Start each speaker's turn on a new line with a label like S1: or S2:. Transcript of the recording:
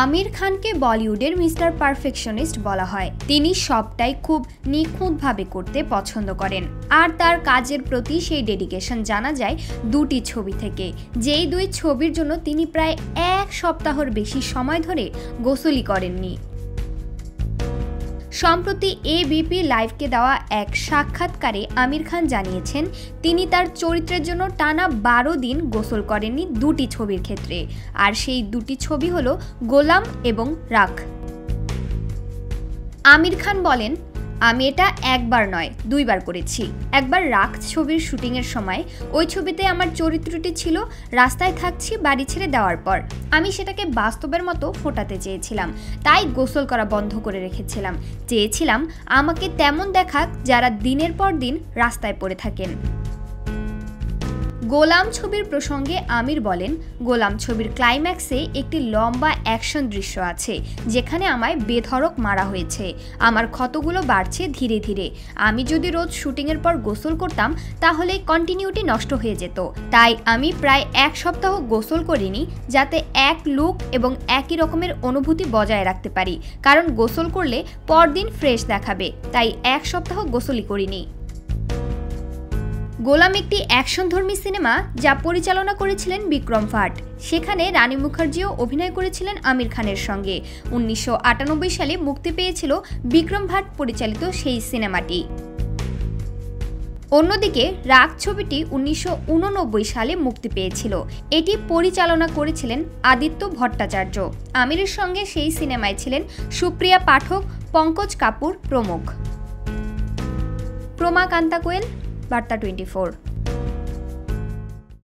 S1: আমির খানকে বলিউডের mister perfectionist বলা হয়। তিনি সবটাই খুব নিখুঁতভাবে করতে পছন্দ করেন, আর তার কাজের প্রতি সেই ডেডিকেশন জানা যায় দুটি ছবি থেকে, যেই দুই ছবির জন্য তিনি প্রায় এক সপ্তাহের বেশি সময় ধরে গোসলই করেননি। সম্প্রতি এবিপি লাইভকে দেওয়া এক সাক্ষাৎকারে আমির খান জানিয়েছেন তিনি তার চরিত্রের জন্য টানা 12 দিন গোসল করেননি দুটি ছবির ক্ষেত্রে, আর সেই দুটি ছবি হলো গোলাম এবং রাখ। আমির খান বলেন, আমি এটা একবার নয় 2 বার করেছি। একবার রাখ ছবির শুটিংয়ের সময় ওই ছবিতে আমার চরিত্রটি ছিল রাস্তায় থাকছি বাড়ি ছেড়ে দেওয়ার পর। আমি সেটাকে বাস্তবের মতো ফোটাতে চেয়েছিলাম, তাই গোসল করা বন্ধ করে রেখেছিলাম। চেয়েছিলাম আমাকে তেমন দেখাক যারা দিনের পর দিন রাস্তায় পড়ে থাকেন। গোলাম ছবির প্রসঙ্গে আমির বলেন, গোলাম ছবির ক্লাইম্যাক্সে একটি লম্বা অ্যাকশন দৃশ্য আছে যেখানে আমায় বেধড়ক মারা হয়েছে। আমার ক্ষতগুলো বাড়ছে ধীরে ধীরে। আমি যদি রোজ শুটিংয়ের পর গোসল করতাম তাহলে কন্টিনিউটি নষ্ট হয়ে যেত। তাই আমি প্রায় 1 সপ্তাহ গোসল করিনি, যাতে এক লুক এবং একই রকমের অনুভূতি বজায় রাখতে পারি, কারণ গোসল করলে পরদিন ফ্রেশ দেখাবে। তাই 1 সপ্তাহ গোসলই করিনি। গোলাম একটি অ্যাকশনধর্মী সিনেমা যা পরিচালনা করেছিলেন বিক্রম ভাট। সেখানে রানী মুখার্জিও অভিনয় করেছিলেন আমির খানের সঙ্গে। 1998 সালে মুক্তি পেয়েছিল বিক্রম ভাট পরিচালিত সেই সিনেমাটি। অন্যদিকে রাগ ছবিটি 1989 সালে মুক্তি পেয়েছিল। এটি পরিচালনা করেছিলেন আদিত্য ভট্টাচার্য। আমিরের সঙ্গে সেই সিনেমায় ছিলেন সুপ্রিয়া পাঠক, পঙ্কজ কাপুর প্রমুখ। প্রমা কান্তা কোয়েল, বার্তা 24।